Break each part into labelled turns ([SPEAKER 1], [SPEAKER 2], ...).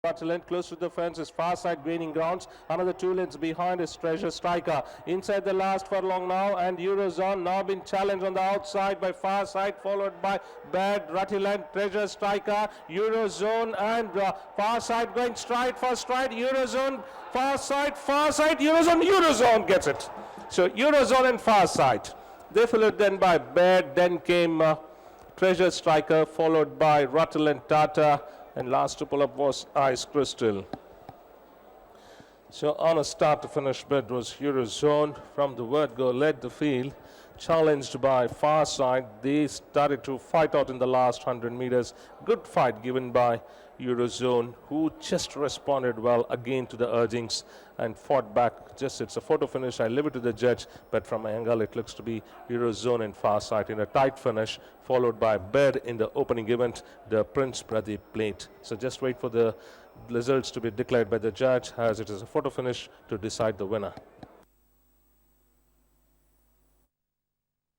[SPEAKER 1] Length close to the fence is far side gaining grounds. Another 2 lengths behind is Treasure Striker. Inside the last furlong now, and Eurozone now been challenged on the outside by far side, followed by Bad Length, Treasure Striker, Eurozone, and far side going stride for stride. Eurozone, far side, Eurozone gets it. So Eurozone and far side. They followed then by Bad, then came Treasure Striker, followed by and Tata. And last to pull up was Ice Crystal. So on a start to finish bid was Eurozone. From the word go, led the field, challenged by far side. They started to fight out in the last 100 meters. Good fight given by Eurozone, who just responded well again to the urgings and fought back. Just it's a photo finish. I leave it to the judge, but from my angle it looks to be Eurozone and far side in a tight finish, followed by Bed in the opening event, the Prince Pradeep plate. So just wait for the results to be declared by the judge, as it is a photo finish to decide the winner.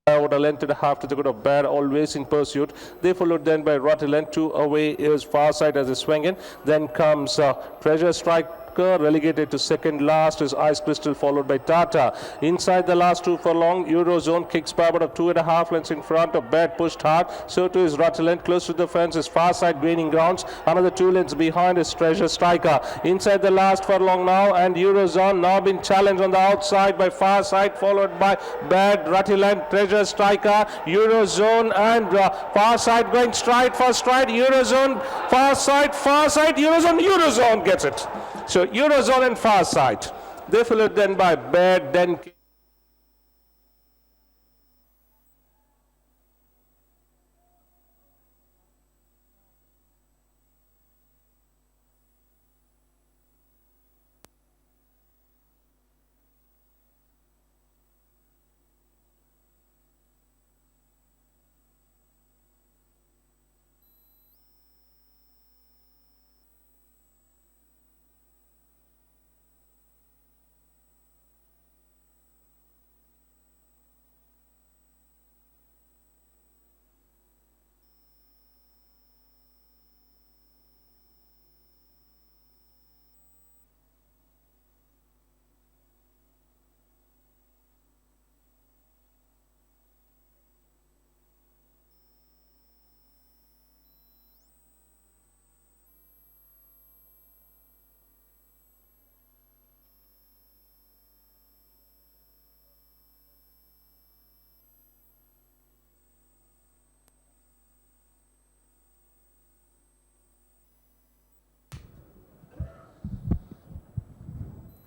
[SPEAKER 1] About a length and a half to the good of Bad, always in pursuit. They followed then by Length. 2 away is far side as they swing in. Then comes Treasure Strike. Relegated to second last is Ice Crystal, followed by Tata. Inside the last 2 furlong, Eurozone kicks by about 2.5 lengths in front of Bad, pushed hard. So too is Length. Close to the fence is far side gaining grounds. Another 2 lengths behind is Treasure Striker. Inside the last furlong now, and Eurozone now been challenged on the outside by far side, followed by Bad, Length, Treasure Striker, Eurozone, and far side going stride for stride. Eurozone, far side, Eurozone gets it. So Eurozone and far side. They followed then by Bad, then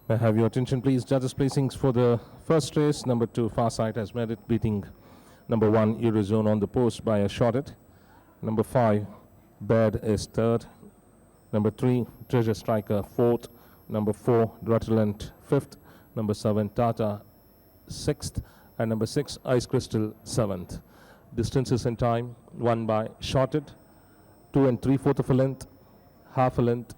[SPEAKER 1] I have your attention, please. Judges' placings for the first race. Number 2, Farsight has made it, beating number 1, Eurozone on the post by a shot it. Number 5, Bad is third. Number 3, Treasure Striker fourth. Number 4, Length fifth. Number 7, Tata sixth. And number 6, Ice Crystal seventh. Distances in time, won by shorted, 2 3/4 of a length, half a length,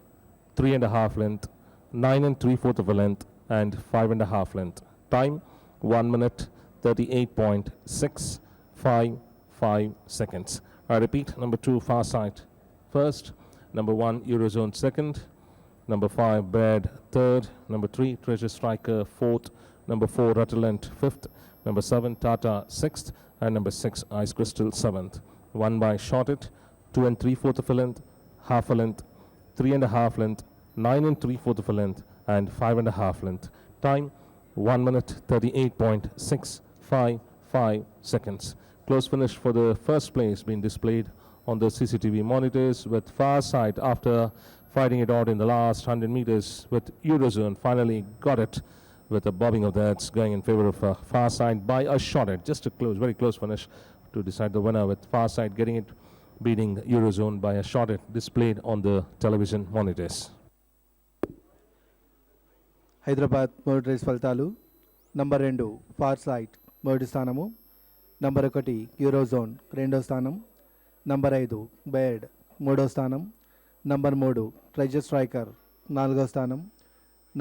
[SPEAKER 1] 3 1/2 length, 9 3/4 of a length, and 5 1/2 length. Time 1 minute 38.655 seconds. I repeat, number 2, Farsight first, number 1, Eurozone second, number 5, Bad third, number 3, Treasure Striker fourth, number 4, Length fifth, number 7, Tata sixth, and number 6, Ice Crystal seventh. Won by shorted, 2 3/4 of a length, half a length, 3 1/2 length, 9 3/4 of a length, and 5 1/2 length. Time 1 minute 38.655 seconds. Close finish for the first place being displayed on the CCTV monitors, with Farsight, after fighting it out in the last 100 meters with Eurozone, finally got it with a bobbing of the heads, going in favor of Farsight by a shot at just a close, very close finish to decide the winner, with Farsight getting it, beating Eurozone by a shot at, displayed on the television monitors.
[SPEAKER 2] Hyderabad మొదటి race ఫలితాలు. Number 2 ఫార్సైట్ మొదటి స్థానము, number 1 eurozone రెండో స్థానం, number 5 బేడ్ మూడో స్థానం, number 3 treasure striker నాలుగో స్థానం,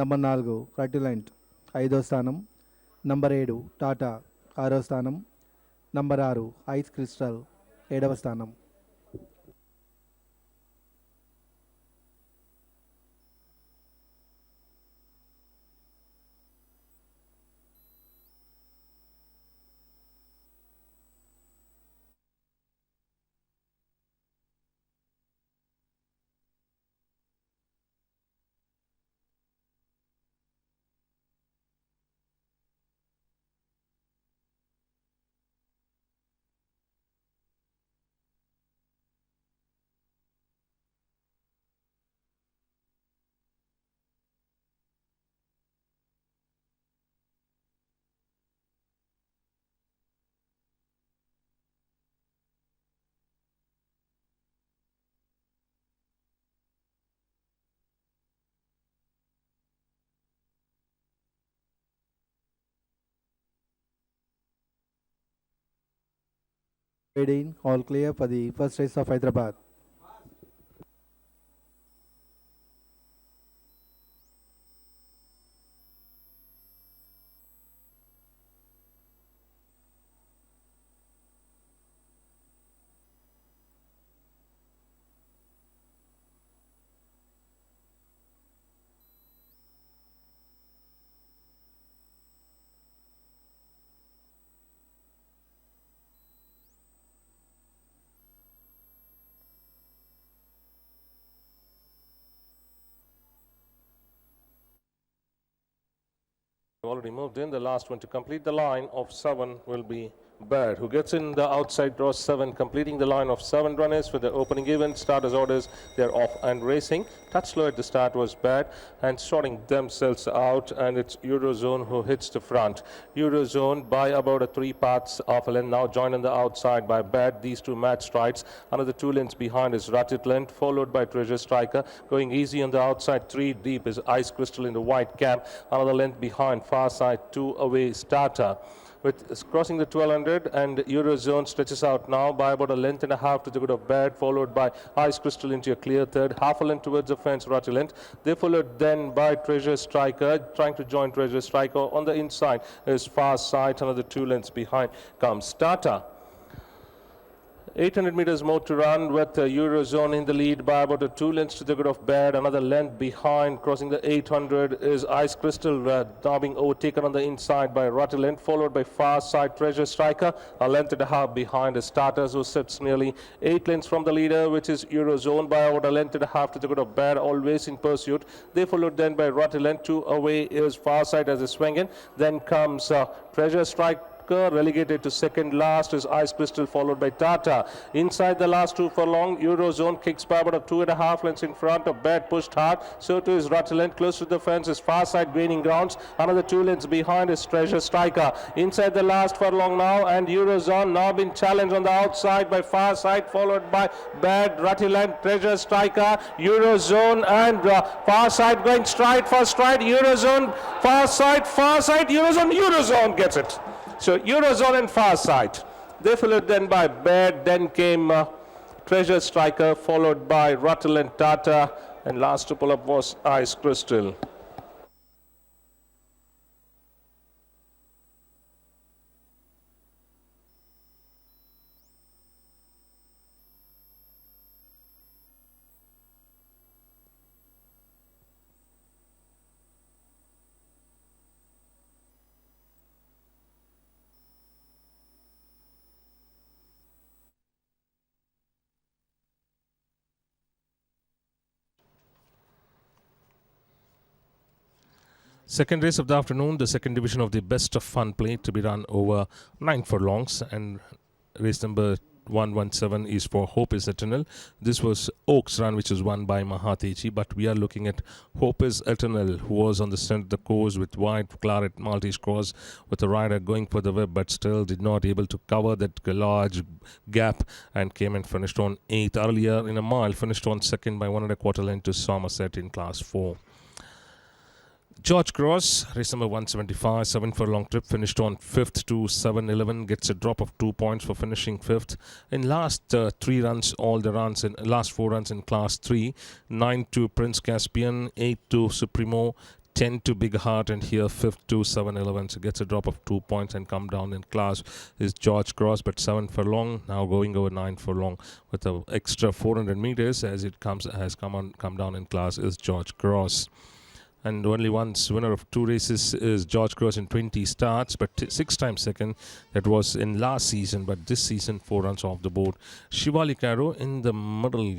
[SPEAKER 2] నంబర్ 4 రటిలెంట్ ఐదో స్థానం, నంబర్ 7 టాటా ఆరో స్థానం, నంబర్ 6 ఐస్ క్రిస్టల్ ఏడవ స్థానం. Waiting, all clear for the first race of Hyderabad.
[SPEAKER 1] Already moved in. The last one to complete the line of 7 will be Bird, who gets in the outside draw 7, completing the line of 7 runners for the opening event. Starters orders, they're off and racing. Touch slow at the start was Bad and sorting themselves out, and it's Eurozone who hits the front. Eurozone by about a 3 parts of a length, now joined on the outside by Bad. These two match strides. Another 2 lengths behind is Ratitland, followed by Treasure Striker. Going easy on the outside, 3 deep is Ice Crystal in the white cap. Another length behind, far side 2 away Starter. With crossing the 1200, and Eurozone stretches out now by about a length and a half to the good of Bad, followed by Ice Crystal into a clear third, half a length towards the fence, Rattilent. They followed then by Treasure Striker, trying to join Treasure Striker. On the inside is Far Sight, another 2 lengths behind comes Starter. 800 meters more to run with Eurozone in the lead by about a 2 lengths to the good of Bad. Another length behind, crossing the 800 is Ice Crystal, now being overtaken on the inside by Rattilent, followed by Far Side Treasure Striker. A length and a half behind is Starters, who sits nearly 8 lengths from the leader, which is Eurozone, by about a length and a half to the good of Bad, always in pursuit. They followed then by Rattilent. 2 away is Far Side as a swing in. Then comes Treasure Strike, relegated to second last is Ice Crystal, followed by Tata. Inside the last 2 furlong, Eurozone kicks by about 2.5 lengths in front of Bad, pushed hard. So too is Rattilent. Close to the fence is Far Side gaining grounds. Another 2 lengths behind is Treasure Striker. Inside the last furlong now, and Eurozone now been challenged on the outside by Far Side, followed by Bad, Rattilent, Treasure Striker, Eurozone, and Far Side going stride for stride. Eurozone, Far Side, Eurozone gets it. So Eurozone and Far Side. They followed then by Bad, then came Treasure Striker, followed by Rattle and Tata, and last to pull up was Ice Crystal. Second race of the afternoon, the second division of the best of fun play to be run over 9 furlongs, and race number 117 is for Hope is Eternal. This was Oaks Run, which was won by Mahateji, but we are looking at Hope is Eternal, who was on the center of the course with white claret Maltese cross, with the rider going for the whip, but still did not able to cover that large gap, and came and finished on 8th. Earlier in a mile, finished on 2nd by 1.25 length to Somerset in class 4. George Cross, race number 175, 7 furlong trip, finished on 5th to 7.11, gets a drop of 2 points for finishing 5th. In last 3 runs, all the runs in last 4 runs in class 3, 9 to Prince Caspian, 8 to Supremo, 10 to Big Heart, and here 5th to 7.11, so gets a drop of 2 points and come down in class is George Cross, but 7 furlong, now going over 9 furlong with an extra 400 meters as it come down in class is George Cross. And only once winner of 2 races is George Cross in 20 starts, but 6 times second. That was in last season, but this season 4 runs off the board. Shivali Caro in the middle,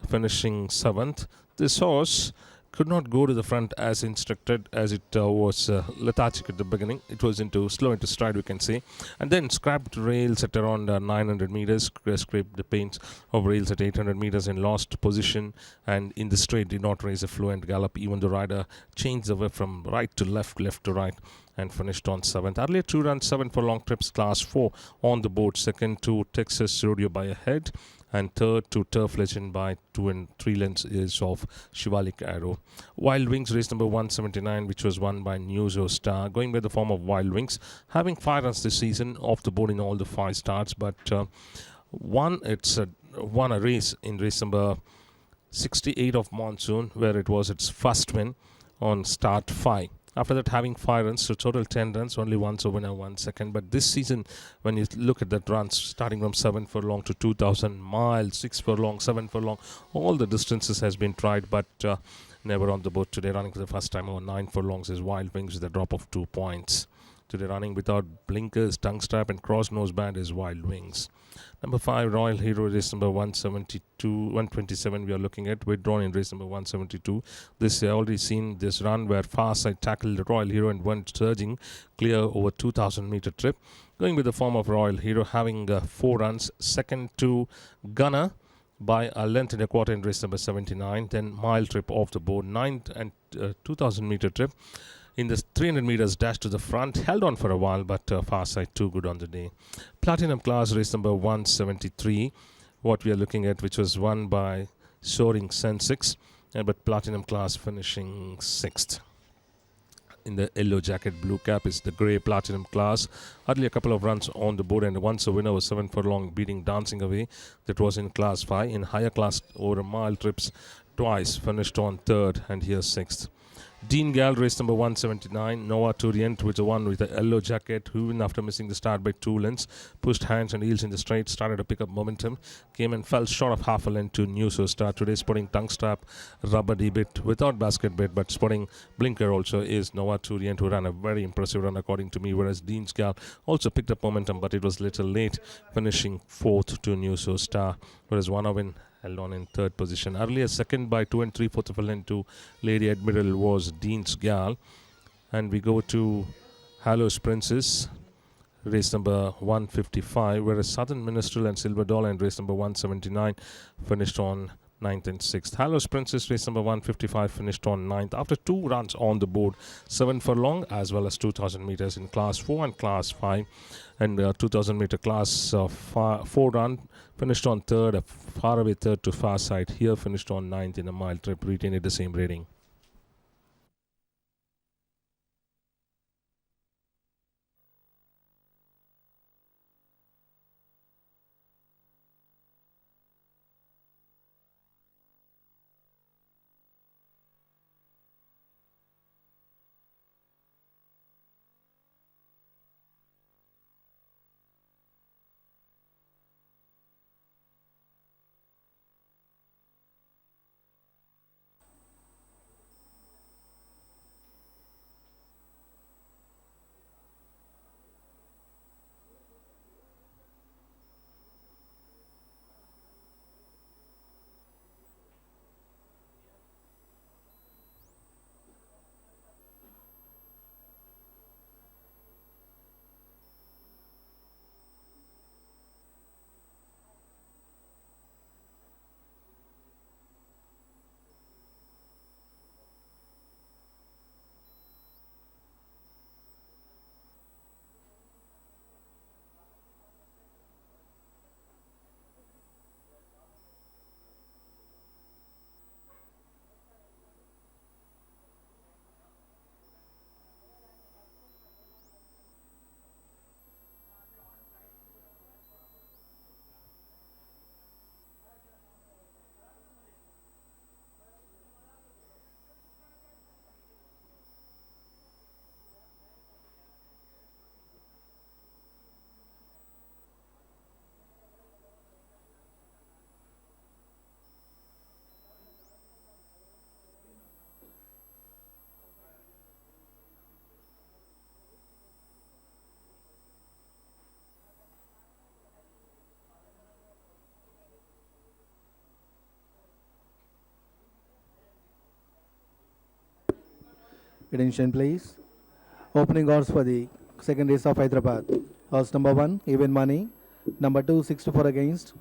[SPEAKER 1] finishing 7th. This horse could not go to the front as instructed, as it was lethargic at the beginning. It was slow into stride, we can say, and then scrapped rails at around 900 meters, scraped the paints of rails at 800 meters and lost position, and in the straight did not raise a fluent gallop. Even the rider changed the way from right to left, left to right, and finished on 7th. Earlier 2 runs, 7 furlong trips, class 4 on the board. Second to Texas Rodeo by a head. And third to Turf Legend by 2 and 3 lengths is of Shivalik Arrow. Wild Wings race number 179, which was won by Newzo Star, going by the form of Wild Wings, having 5 runs this season, off the board in all the 5 starts, but won a race in race number 68 of Monsoon, where it was its first win on start 5. After that, having 5 runs, so total 10 runs, only once a winner, 1 second. But this season, when you look at that runs, starting from 7 furlong to 2,000 miles, 6 furlong, 7 furlong, all the distances has been tried, but never on the board today. Running for the first time over 9 furlongs is Wild Wings with a drop of 2 points. Today running without blinkers, tongue strap and cross nose band is Wild Wings. Number 5, Royal Hero, race number 127 we are looking at, withdrawn in race number 172. This already seen this run where far side tackled the Royal Hero and went surging clear over 2,000 meter trip. Going with the form of Royal Hero, having 4 runs, second to Gunner by a length and a quarter in race number 79. Then mile trip off the board, 9th and 2,000 meter trip. In the 300 meters dash to the front, held on for a while, but far side too good on the day. Platinum class race number 173, what we are looking at, which was won by Soaring Sen6, but Platinum class finishing 6th. In the yellow jacket, blue cap is the grey Platinum class. Hardly a couple of runs on the board, and once a winner was 7 furlong, beating Dancing Away. That was in class 5. In higher class, over a mile trips twice, finished on 3rd, and here 6th. Dean Gal, race number 179. Nova Turient, with the one with the yellow jacket, who, even after missing the start by 2 lengths, pushed hands and heels in the straight, started to pick up momentum, came and fell short of half a length to Newzo Star. Today sporting tongue strap, rubber bit without basket bit, but sporting blinker also is Nova Turient, who ran a very impressive run according to me, whereas Dean's Gal also picked up momentum, but it was little late, finishing 4th to Newzo Star, whereas Wanawin held on in 3rd position. Earlier, second by 2 3/4 of a length to Lady Admiral was Dean's Gal. And we go to Hallows Princess, race number 155, whereas Southern Minstrel and Silver Dollar in race number 179 finished on 9th and 6th. Hallows Princess, race number 155, finished on 9th after 2 runs on the board, 7 furlong as well as 2,000 meters in class 4 and class 5. And 2,000 meter class 4 run, finished on 3rd, a far away 3rd to far side. Here finished on 9th in a mile trip, retained the same rating.
[SPEAKER 2] Attention please. Opening odds for the second race of Hyderabad. Horse number 1, even money. Number 2, 6 to 4 against.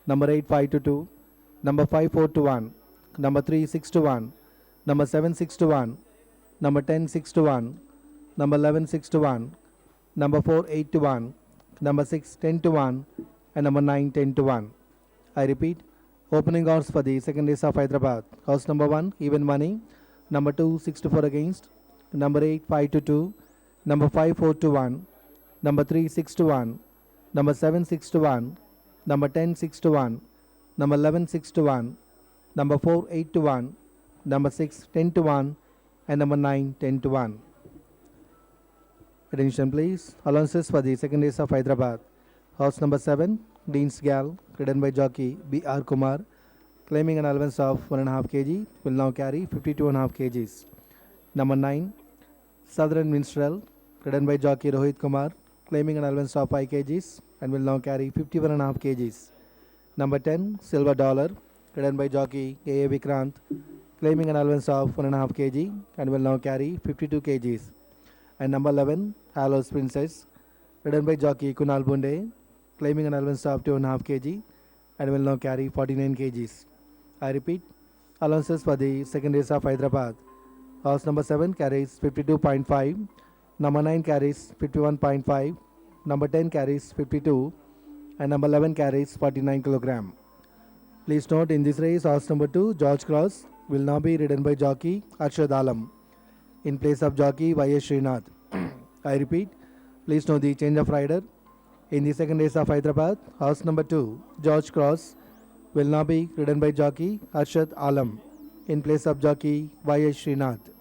[SPEAKER 2] Number 8, 5 to 2. Number 5, 4 to 1. Number 3, 6 to 1. Number 7, 6 to 1. Number 10, 6 to 1. Number 11, 6 to 1. Number 4, 8 to 1. Number 6, 10 to 1. And number 9, 10 to 1. I repeat, opening odds for the second race of Hyderabad. House number 1, even money. Number 2, 6 to 4 against. Number 8, 5 to 2. Number 5, 4 to 1. Number 3, 6 to 1. Number 7, 6 to 1. Number 10, 6 to 1. Number 11, 6 to 1. Number 4, 8 to 1. Number 6, 10 to 1. And number 9, 10 to 1. Attention please. Allowances for the second race of Hyderabad. Horse number 7, Dean's Gal, ridden by jockey B.R. Kumar, claiming an allowance of 1.5 kg, will now carry 52.5 kgs. Number 9, Southern Minstrel, ridden by jockey Rohit Kumar, claiming an allowance of 5 kgs and will now carry 51.5 kgs. Number 10, Silver Dollar, ridden by jockey A.A. Vikrant, claiming an allowance of 1.5 kg and will now carry 52 kgs. And number 11, Hallows Princess, ridden by jockey Kunal Bunde, claiming an allowance of 2.5 kg and will now carry 49 kgs. I repeat, allowances for the second race of Hyderabad. Horse number 7 carries 52.5, number 9 carries 51.5, number 10 carries 52, and number 11 carries 49 kg. Please note, in this race, horse number 2, George Cross, will now be ridden by jockey Arshad Alam in place of jockey Y.S. Srinath. I repeat, please note the change of rider. In the second race of Hyderabad, horse number 2, George Cross, will now be ridden by jockey Arshad Alam in place of jockey Y.S. Srinath.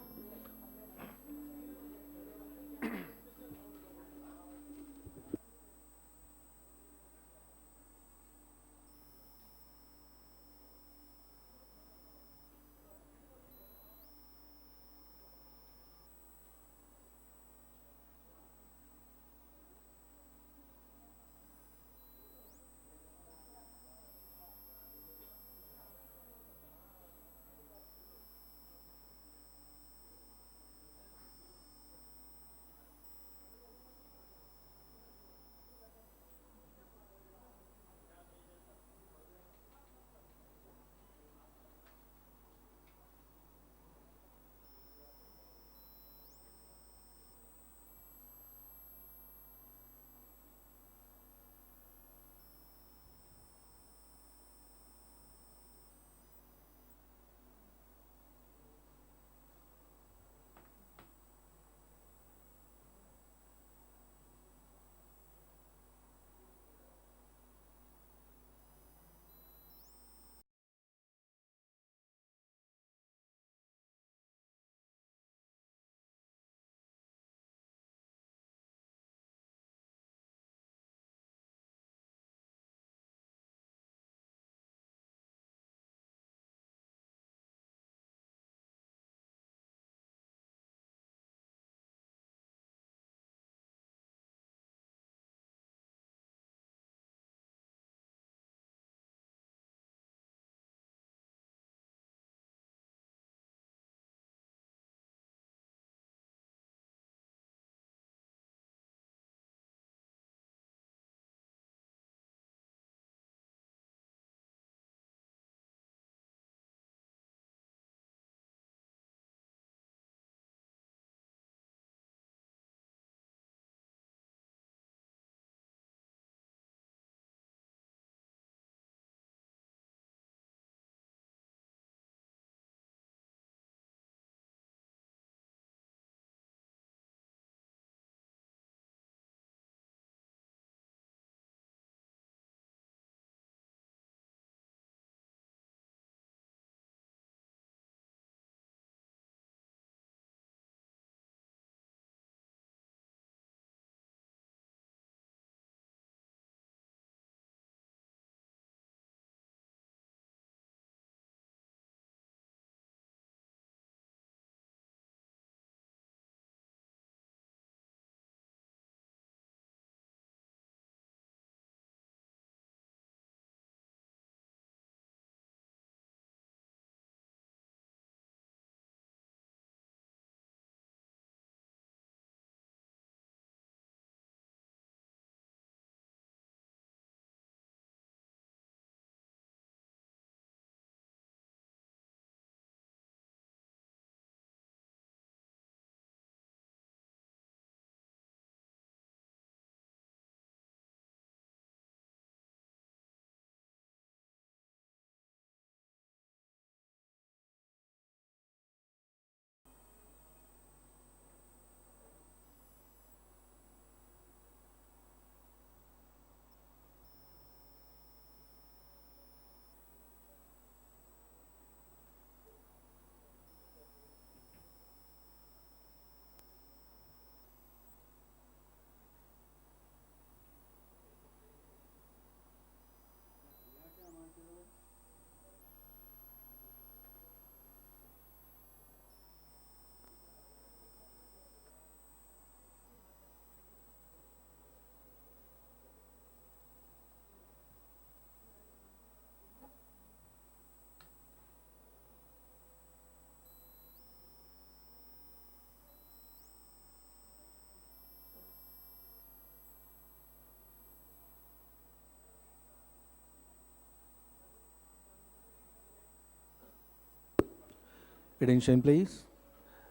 [SPEAKER 2] Attention please.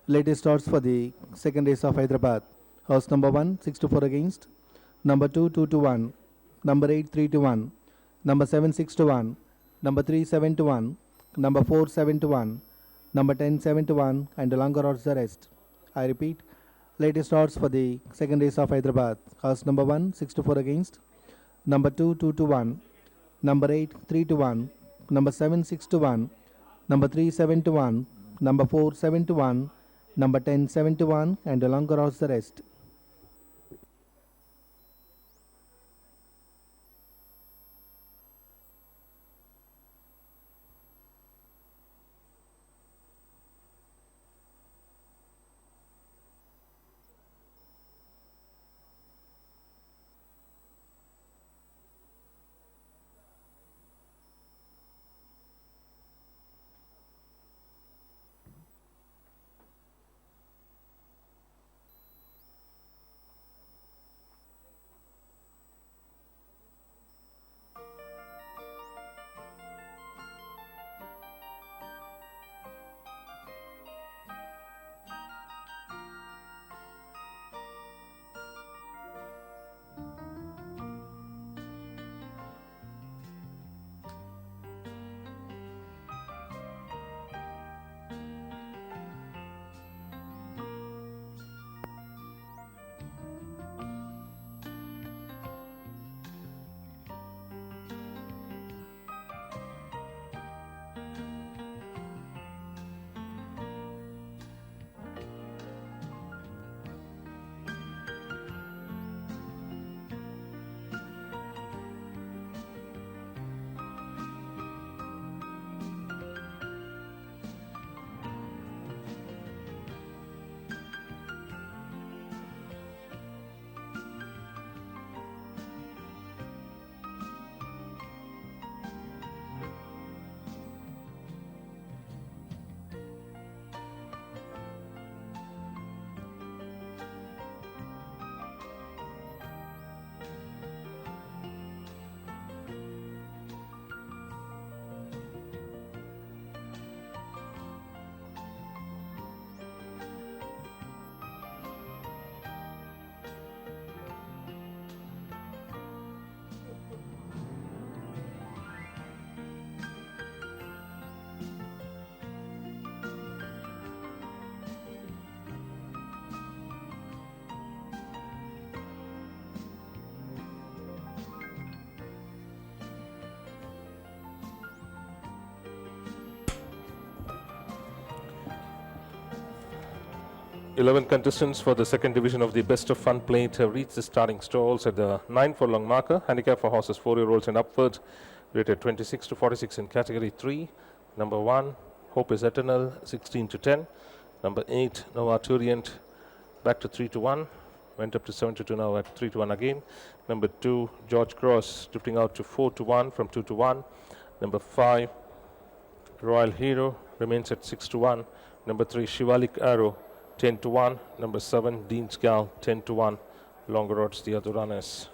[SPEAKER 2] Latest starts for the second race of Hyderabad. Horse number 1, 6 to 4 against. Number 2, 2 to 1. Number 8, 3 to 1. Number 7, 6 to 1. Number 3, 7 to 1. Number 4, 7 to 1. Number 10, 7 to 1. And the longer odds the rest. I repeat. Latest odds for the second race of Hyderabad. Horse number 1, 6 to 4 against. Number 2, 2 to 1. Number 8, 3 to 1. Number 7, 6 to 1. Number 3, 7 to 1. Number 4, 7 to 1. Number 10, 7 to 1. And the longer odds the rest.
[SPEAKER 1] Eleven contestants for the second division of the Best of Fun Plate have reached the starting stalls at the 9 furlong marker. Handicap for horses 4-year-olds and upwards, rated 26 to 46 in category 3. Number 1, Hope is Eternal, 16 to 10. Number 8, Nova Turient, back to 3 to 1. Went up to 7 to 2, now at 3 to 1 again. Number 2, George Cross, drifting out to 4 to 1 from 2 to 1. Number 5, Royal Hero, remains at 6 to 1. Number 3, Shivalik Arrow, 10 to 1. Number 7, Dean's Gal, 10 to 1. Longer odds the other runners.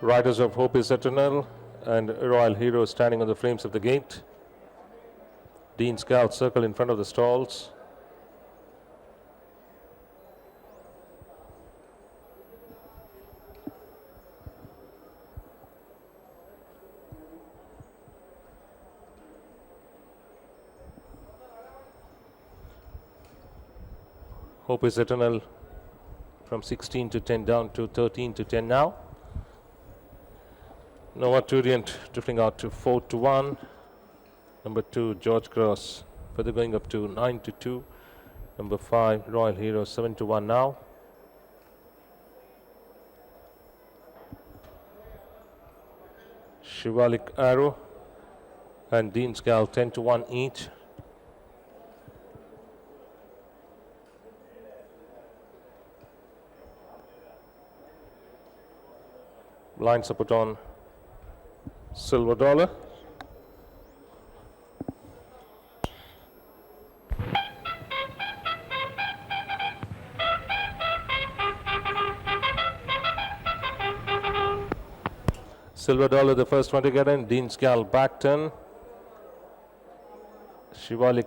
[SPEAKER 1] Riders of Hope is Eternal and Royal Hero standing on the frames of the gate. Dean Scout circle in front of the stalls. Hope is Eternal from 16 to 10 down to 13 to 10 now. Nova Turient drifting out to 4 to 1. Number 2 George Cross further going up to 9 to 2. Number 5 Royal Hero 7 to 1 now. Shivalik Arrow and Dean's Gal 10 to 1 each. Lines are put on Silver Dollar. Silver Dollar the first one to get in. Dean's Gal backed in. Shivalik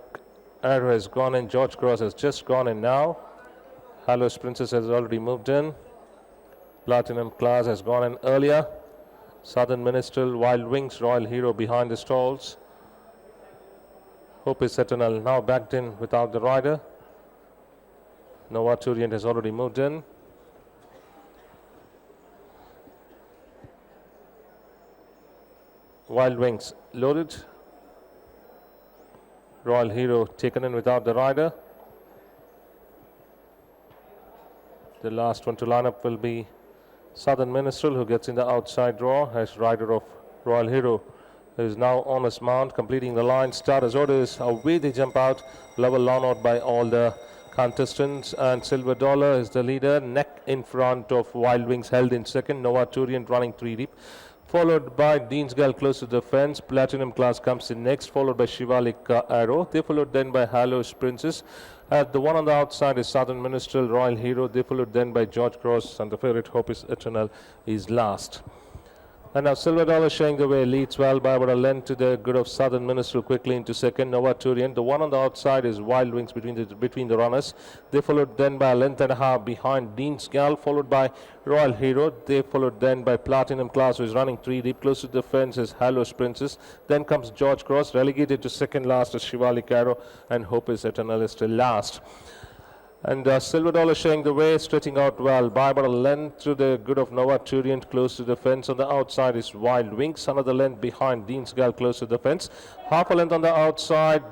[SPEAKER 1] Arrow has gone in. George Cross has just gone in now. Hallows Princess has already moved in. Platinum Class has gone in earlier. Southern Minstrel, Wild Wings, Royal Hero behind the stalls. Hope is Eternal now backed in without the rider. Nova Turient has already moved in. Wild Wings loaded. Royal Hero taken in without the rider. The last one to line up will be Southern Minstrel, who gets in the outside draw as rider of Royal Hero, who is now on his mount, completing the line. Starters orders, away they jump out, level lawn out by all the contestants, and Silver Dollar is the leader, neck in front of Wild Wings, held in second. Nova Turient running 3 deep, followed by Dean's Gal close to the fence. Platinum Class comes in next, followed by Shivalik Arrow. They followed then by Hallows Princess. The one on the outside is Southern Minstrel, Royal Hero. They followed then by George Cross, and the favorite Hope is Eternal is last. And now Silver Dollar showing the way, leads well by about a length to the good of Southern Minstrel, quickly into second. Nova Turient. The one on the outside is Wild Wings between the runners. They followed then by a length and a half behind Dean's Gal, followed by Royal Hero. They followed then by Platinum Class, who is running 3 deep. Close to the fence is Hallows Princess. Then comes George Cross, relegated to second last is Shivalik Arrow, and Hope is Eternal is still last. And Silver Dollar showing the way, stretching out well by about a length to the good of Nova Turient, close to the fence. On the outside is Wild Wings, another length behind Dean's Gal, close to the fence. Half a length on the outside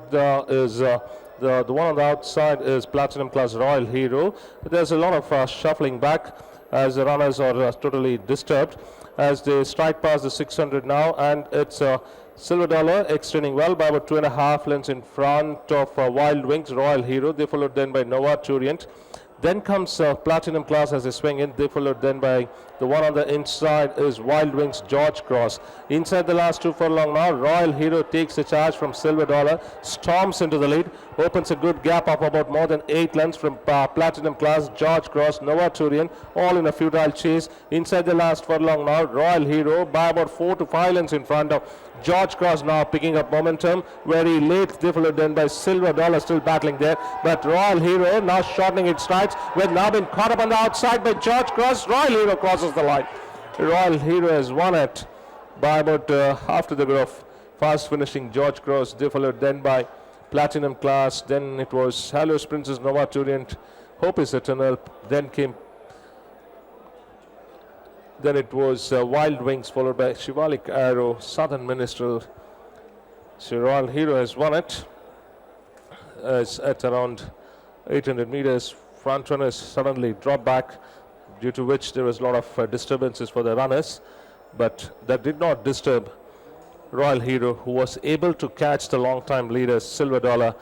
[SPEAKER 1] is the one on the outside is Platinum Class, Royal Hero. There's a lot of shuffling back as the runners are totally disturbed as they strike past the 600 now, and it's Silver Dollar extending well by about 2.5 lengths in front of Wild Wings, Royal Hero. They followed then by Nova Turient. Then comes Platinum Class as they swing in. They followed then by the one on the inside is Wild Wings, George Cross. Inside the last 2 furlong now, Royal Hero takes the charge from Silver Dollar, storms into the lead, opens a good gap of about more than 8 lengths from Platinum Class, George Cross, Nova Turient, all in a futile chase. Inside the last furlong now, Royal Hero by about 4 to 5 lengths in front of George Cross, now picking up momentum. Very late, they followed then by Silver Dollar, still battling there, but Royal Hero now shortening its strides, with now been caught up on the outside by George Cross. Royal Hero crosses the line. Royal Hero has won it by about half to the good of fast finishing George Cross. They followed then by Platinum Class, then it was Hallows Princess, Nova Turient, Hope is Eternal, then it was Wild Wings, followed by Shivalik Arrow, Southern Minstrel. So Royal Hero has won it as at around 800 meters. Front runners suddenly drop back, due to which there was a lot of disturbances for the runners, but that did not disturb Royal Hero, who was able to catch the long-time leader Silver Dollar,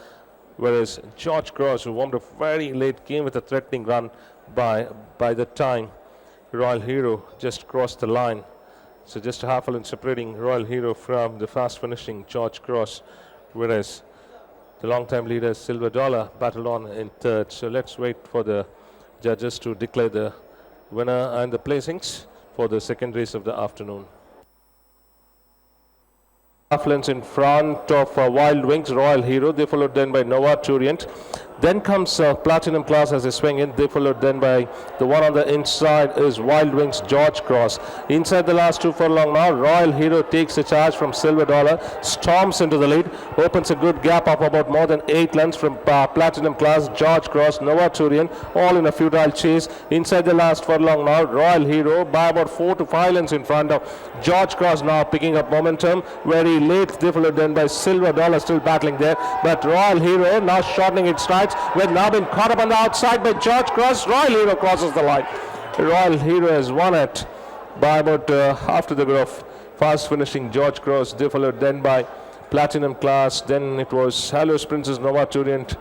[SPEAKER 1] whereas George Cross, who warmed up very late, came with a threatening run by the time Royal Hero just crossed the line. So just a half a length separating Royal Hero from the fast finishing George Cross, whereas the long-time leader Silver Dollar battled on in third. So let's wait for the judges to declare the winner and the placings. for the second race of the afternoon. Half lengths in front of Wild Wings, Royal Hero. They followed then by Nova Turient. Then comes Platinum Class as they swing in. They followed then by the one on the inside is Wild Wings, George Cross. Inside the last 2 furlong now, Royal Hero takes the charge from Silver Dollar, storms into the lead, opens a good gap up about more than 8 lengths from Platinum Class, George Cross, Nova Turient, all in a futile chase. Inside the last furlong now, Royal Hero by about 4 to 5 lengths in front of George Cross, now picking up momentum. Very late, they followed then by Silver Dollar, still battling there, but Royal Hero now shortening its strides. We've now been caught up on the outside by George Cross. Royal Hero crosses the line. Royal Hero has won it by about after the bit of fast finishing George Cross. They followed then by Platinum Class. Then it was Hallows Princess, Nova Turient.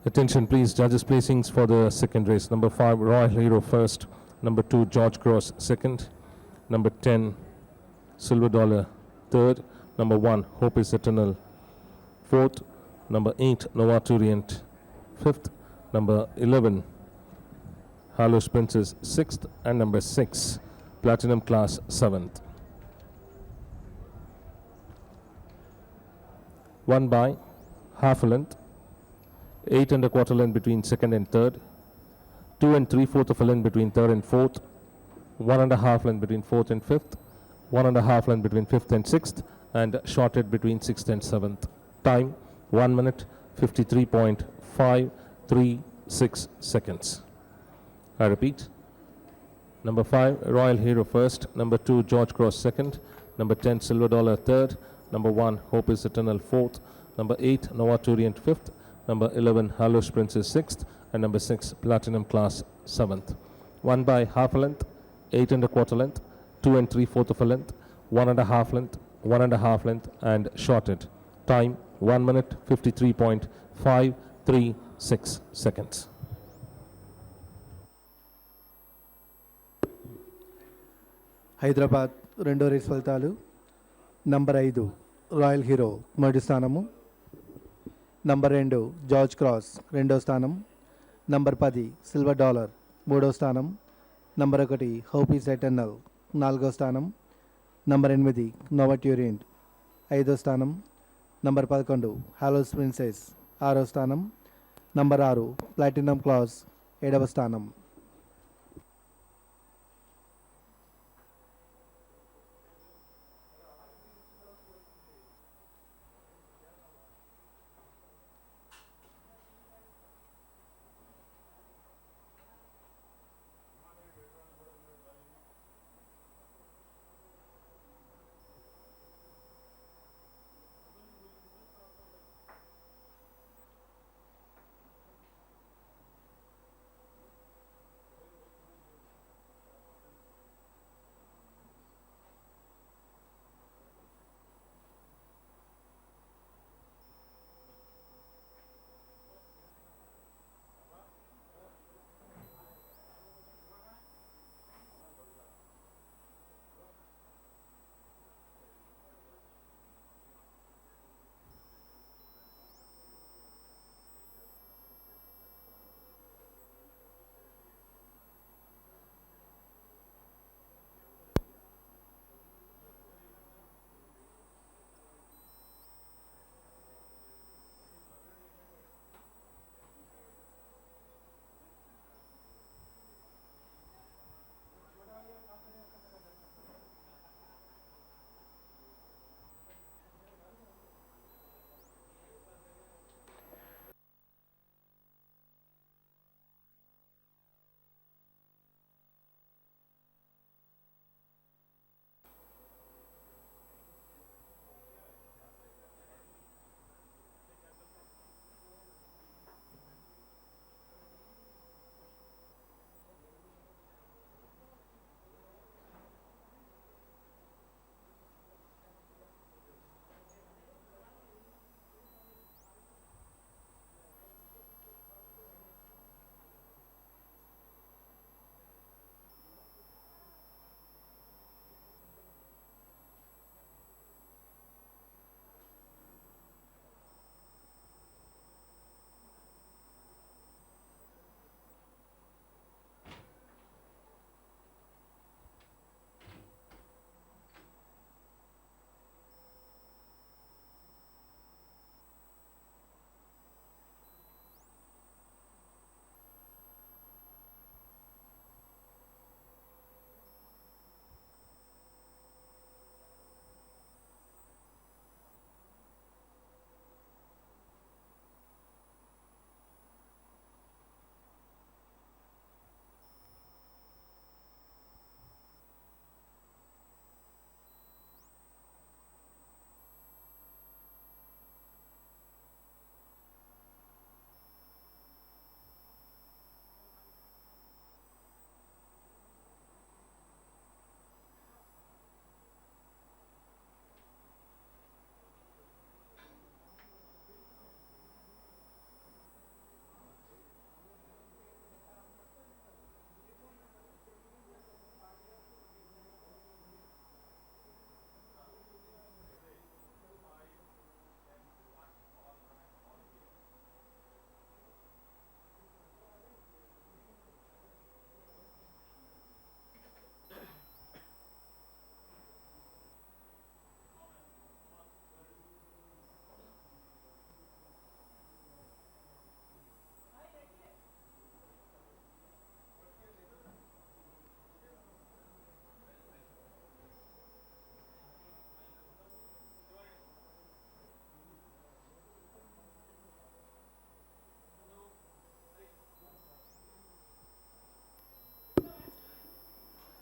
[SPEAKER 1] Attention please, judges placings for the second race. Number 5, Royal Hero first. Number 2, George Cross second. Number 10, Silver Dollar third. Number 1, Hope is Eternal fourth. Number 8, Nova Turient fifth. Number 11, Hallows Princess sixth. And number 6, Platinum Class seventh. 1 by half a length. 8 and a quarter length between second and third, 2 and 3/4 of a length between third and fourth, 1 and a half length between fourth and fifth, 1 and a half length between fifth and sixth, and shorted between sixth and seventh. Time 1 minute 53.536 seconds. I repeat. Number 5, Royal Hero first. Number 2, George Cross second. Number 10, Silver Dollar third. Number 1, Hope is Eternal fourth. Number 8, Nova Turient fifth. Number 11, Hallows Princess sixth. And number 6, Platinum Class seventh. 1 by half a length, 8 and a quarter length, 2 and 3/4 of a length, 1 and a half length, 1 and a half length, and shorted. Time 1 minute 53.536 seconds.
[SPEAKER 2] Hyderabad రెండో race ఫలితాలు. Number 5 royal hero మొదటి స్థానము, number 2 George cross రెండో స్థానం, number 10 silver dollar మూడో స్థానం, number 1 hope is eternal నాలుగో స్థానం, నంబర్ 8 నోవా ట్యూరియంట్ ఐదో స్థానం, నంబర్ 11 హాలోస్ ప్రిన్సెస్ ఆరో స్థానం, నంబర్ 6 ప్లాటినం క్లాస్ ఏడవ స్థానం.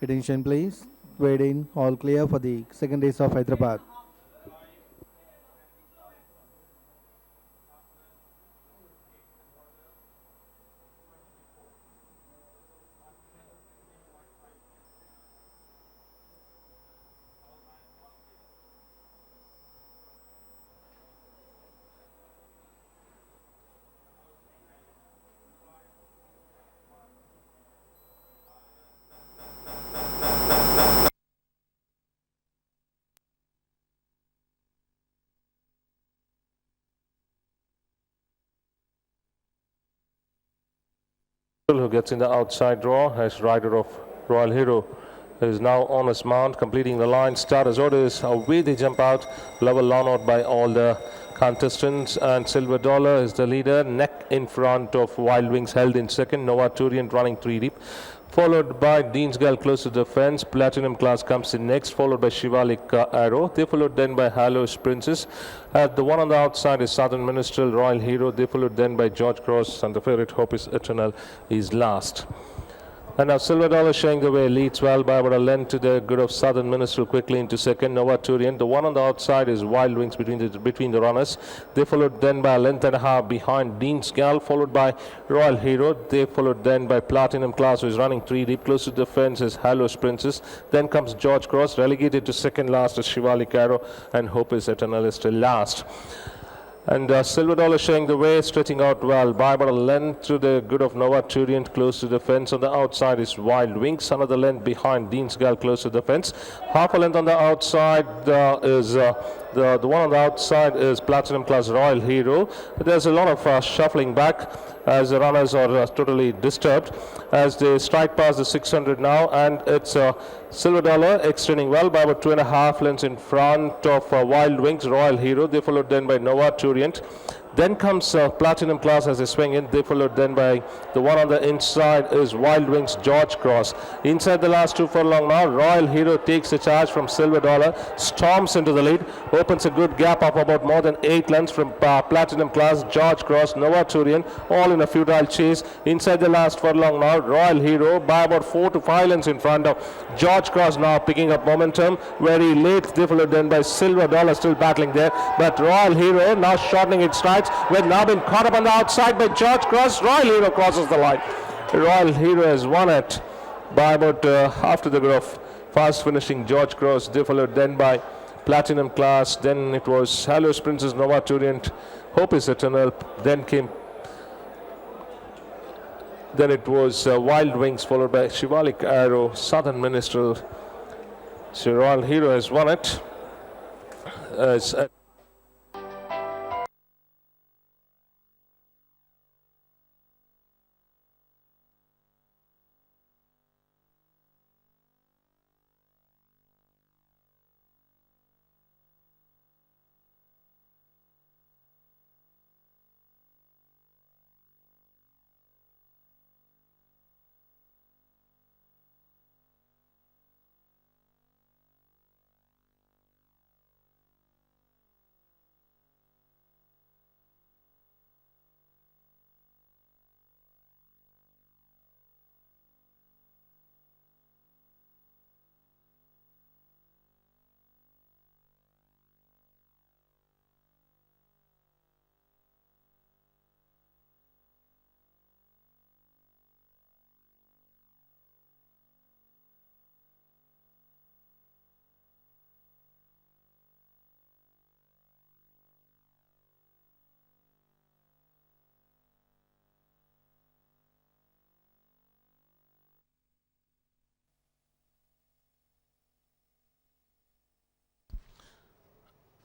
[SPEAKER 2] Attention please. Wade in. All clear for the second race of Hyderabad.
[SPEAKER 1] Who gets in the outside draw as rider of Royal Hero is now on his mount, completing the line. Starters orders, away they jump out, level lawn out by all the contestants, and Silver Dollar is the leader, neck in front of Wild Wings, held in second. Nova Turian running 3 deep, followed by Dean's Gal close to the fence. Platinum Class comes in next, followed by Shivalik Arrow. They followed then by Hallows Princess. The one on the outside is Southern Minstrel Royal Hero. They followed then by George Cross, and the favorite Hope is Eternal is last. And now Silver Dollar showing the way, leads well by about a length to the good of Southern Minstrel, quickly into second. Nova Turian. The one on the outside is Wild Wings between the runners. They followed then by a length and a half behind Dean's Gal, followed by Royal Hero. They followed then by Platinum Class, who is running 3 deep. Close to the fence is Hallows Princess. Then comes George Cross, relegated to second last is Shivalik Arrow, and Hope is Eternal is still last. And Silver Dollar showing the way, stretching out well by about a length to the good of Nova Turian, close to the fence. On the outside is Wild Wings, another length behind Dean's Gal, close to the fence. Half a length on the outside is the one on the outside is Platinum Class Royal Hero. There's a lot of shuffling back as the runners are totally disturbed as they strike past the 600 now, and it's Silver Dollar extending well by about 2.5 lengths in front of Wild Wings Royal Hero. They followed then by Nova Turian. Then comes Platinum Class as they swing in. They followed then by the one on the inside is Wild Wings George Cross. Inside the last 2 furlong now, Royal Hero takes the charge from Silver Dollar, storms into the lead, opens a good gap of about more than 8 lengths from Platinum Class, George Cross, Nova Turian, all in a futile chase. Inside the last furlong now, Royal Hero by about 4 to 5 lengths in front of George Cross, now picking up momentum. Very late, they followed then by Silver Dollar, still battling there, but Royal Hero now shortening its stride. With now been caught up on the outside by George Cross. Royal Hero crosses the line. Royal Hero has won it by about after the graph. Fast finishing George Cross. They followed then by Platinum Class. Then it was Hallows Princess, Nova Turian, Hope is Eternal. Then it was Wild Wings, followed by Shivalik Arrow, Southern Minstrel. So Royal Hero has won it.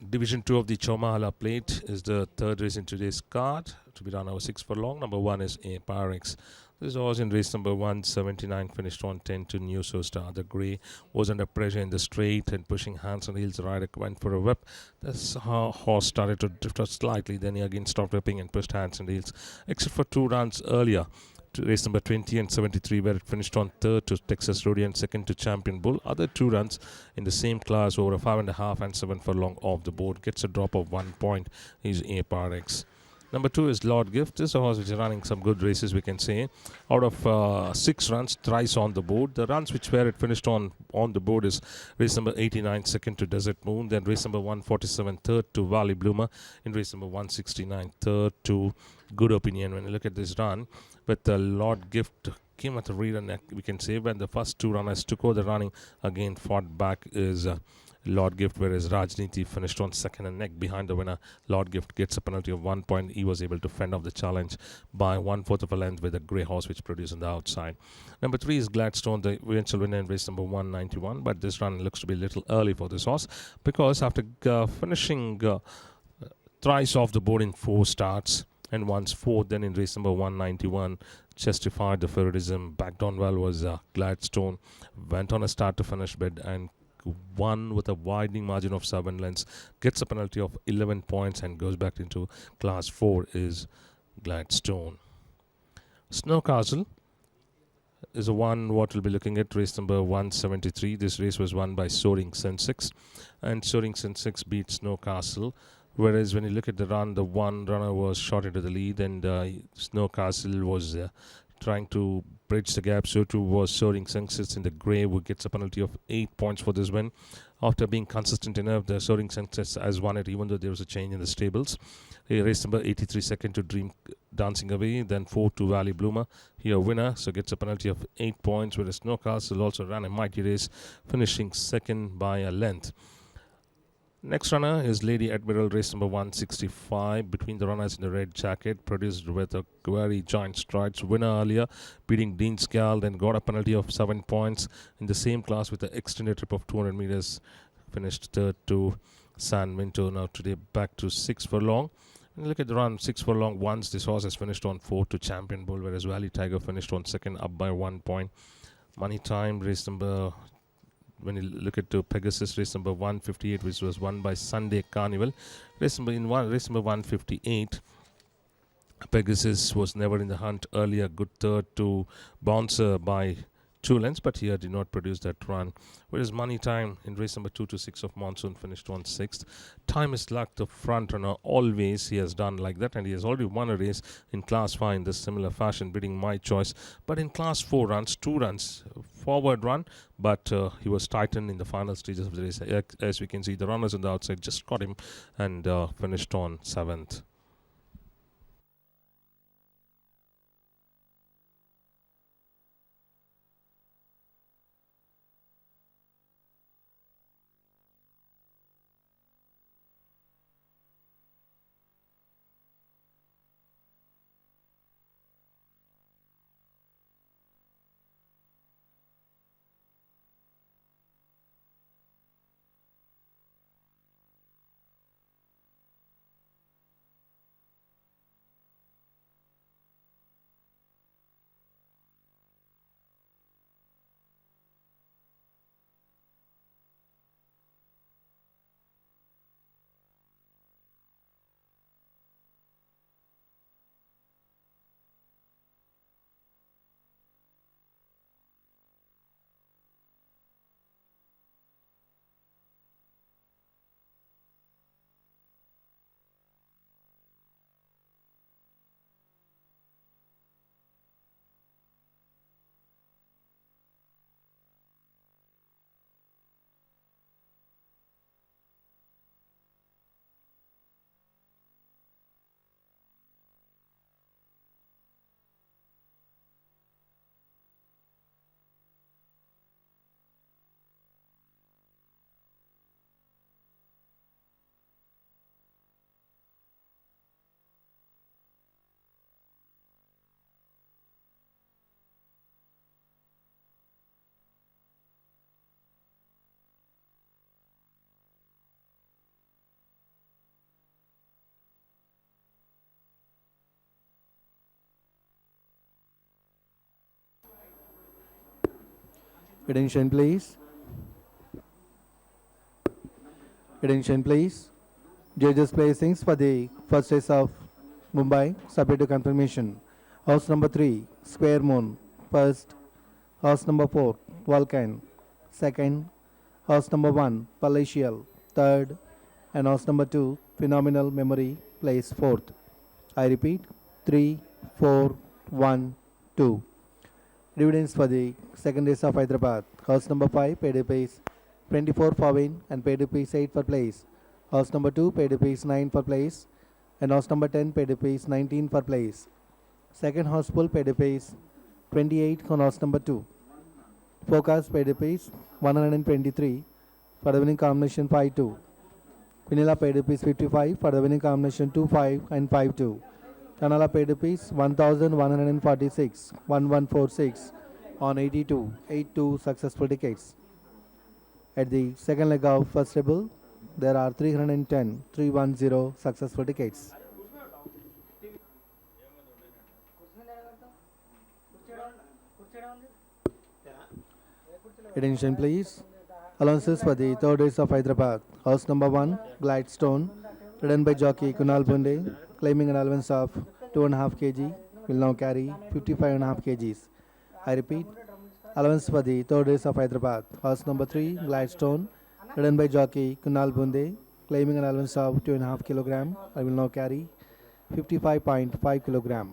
[SPEAKER 1] Division 2 of the Chomahala Plate is the third race in today's card, to be run over 6 furlong. Number 1 is A Pyrex. This was in race number 179, finished on 10 to New Star. The grey was under pressure in the straight and pushing hands and heels. The rider went for a whip. This horse started to drift out slightly, then he again stopped whipping and pushed hands and heels, except for 2 runs earlier. Race number 20 and 73, where it finished on third to Texas Rudy and second to Champion Bull. Other 2 runs in the same class over a 5.5 and 7 furlong off the board. Gets a drop of 1 point. Is A Par X. Number 2 is Lord Gift. This is a horse which is running some good races, we can say. Out of 6 runs, thrice on the board. The runs which where it finished on the board is race number 89, second to Desert Moon. Then race number 147, third to Valley Bloomer. In race number 169, third to Good Opinion. When you look at this run, with the Lord Gift came at the rear and we can say when the first 2 runners took over the running, again fought back is Lord Gift, whereas Rajniti finished on second and neck behind the winner. Lord Gift gets a penalty of 1 point. He was able to fend off the challenge by 1/4 of a length with a grey horse which produced on the outside. Number 3 is Gladstone, the eventual winner in race number 191, but this run looks to be a little early for this horse because after finishing thrice off the board in 4 starts and once fourth, then in race number 191, justified the favoritism. Backed on well was Gladstone, went on a start to finish bid and won with a widening margin of 7 lengths, gets a penalty of 11 points and goes back into class 4 is Gladstone. Snow Castle is a one what we'll be looking at, race number 173. This race was won by Soaring Sun 6 and Soaring Sun 6 beat Snow Castle. Whereas when you look at the run, the one runner was shot into the lead and Snow Castle was trying to bridge the gap. So too was Soaring Sunsets in the grey, who gets a penalty of 8 points for this win. After being consistent enough, the Soaring Sunsets has won it, even though there was a change in the stables. Race number 83, second to Dream Dancing Away, then 4 to Valley Bloomer. Here winner, so gets a penalty of 8 points, whereas Snowcastle also ran a mighty race, finishing second by a length. Next runner is Lady Admiral, race number 165. Between the runners in the red jacket, produced with a very giant strides. Winner earlier, beating Dean Scald, and got a penalty of 7 points in the same class with the extended trip of 200 meters. Finished third to San Minto. Now today back to 6 furlong. When you look at the run, 6 furlong once, this horse has finished on 4 to Champion Bull, whereas Valley Tiger finished on second, up by 1 point. Money Time, race number, when you look at Pegasus, race number 158, which was won by Sunday Carnival. Race number 158, Pegasus was never in the hunt earlier. Good third to Bouncer by 2 lengths, but here did not produce that run. Whereas Money Time in race number 2 to 6 of Monsoon finished on 6th. Time is Luck, the front runner, always he has done like that, and he has already won a race in class 5 in this similar fashion, beating My Choice. But in class 4 runs, 2 runs forward run, but he was tightened in the final stages of the race. As we can see, the runners on the outside just caught him and finished on 7th.
[SPEAKER 2] Attention please. Attention please. Judges placings for the first race of Mumbai, subject to confirmation. House number 3, Square Moon, first. House number 4, Vulcan, second. House number 1, Palatial, third. And house number 2, Phenomenal Memory, plays fourth. I repeat, 3, 4, 1, 2. Dividends for the second race of Hyderabad. House number 5 paid rupees 24 for win and paid rupees 8 for place. House number 2 paid rupees 9 for place and house number 10 paid rupees 19 for place. Second house pool paid rupees 28 on house number 2. Forecast paid rupees 123 for the winning combination 5-2. Vanilla paid rupees 55 for the winning combination 2-5 and 5-2. Tanala paid rupees 1146 1146 on 82 8-2 successful tickets. At the second leg of first table, there are 310 310 successful tickets. Attention please. Allowances for the third race of Hyderabad. House number 1, Gladstone, ridden by jockey Kunal Bunde, claiming an allowance of 2.5 kg, will now carry 55.5 kgs. I repeat, allowance for the third race of Hyderabad. House number 3, Gladstone, ridden by jockey Kunal Bunde, claiming an allowance of 2.5 kg, I will now carry 55.5 kg.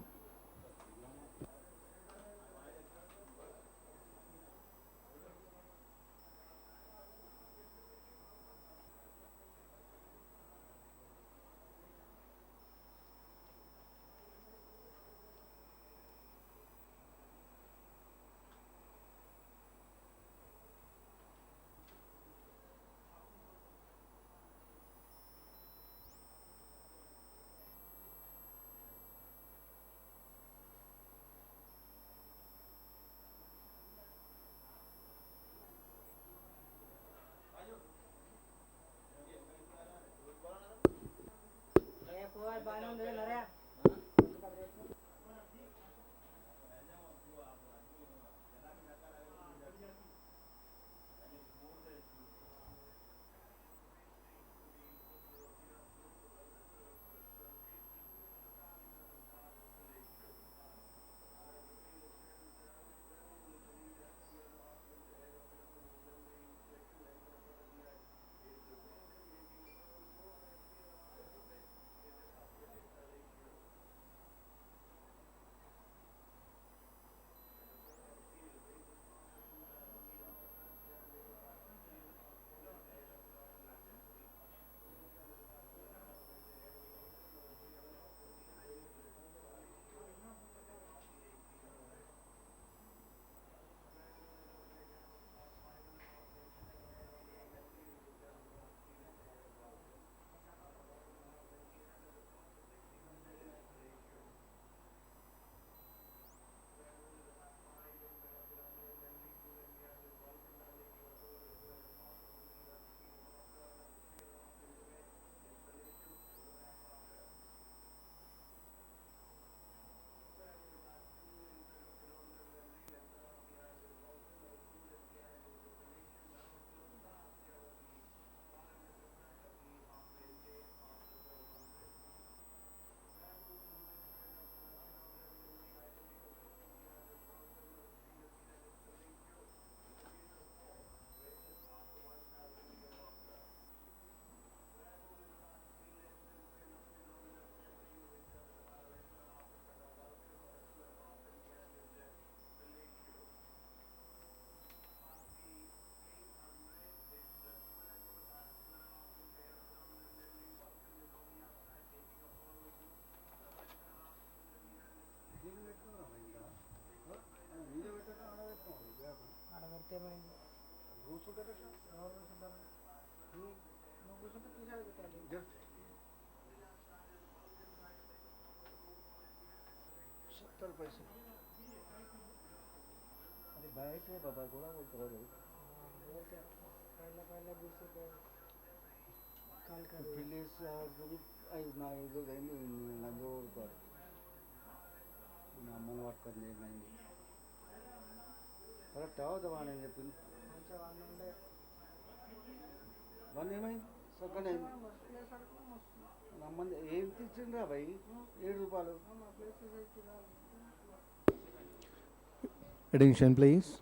[SPEAKER 2] Attention please.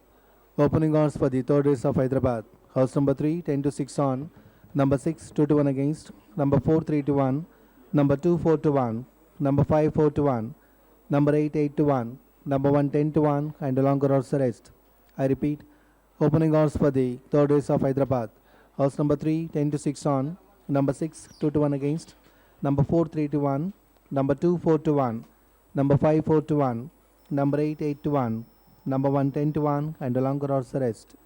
[SPEAKER 2] Opening odds for the third race of Hyderabad. House number 3, 10 to 6 on. Number 6, 2 to 1 against. Number 4, 3 to 1. Number 2, 4 to 1. number 5 4 to 1, number 8 8 to 1, number 1 10 to 1, and a longer odds the rest. I repeat, opening odds for the third race of Hyderabad. Horse number 3 10 to 6 on, number 6 2 to 1 against, number 4 3 to 1, number 2 4 to 1, number 5 4 to 1, number 8 8 to 1, number 1 10 to 1, and a longer odds the rest.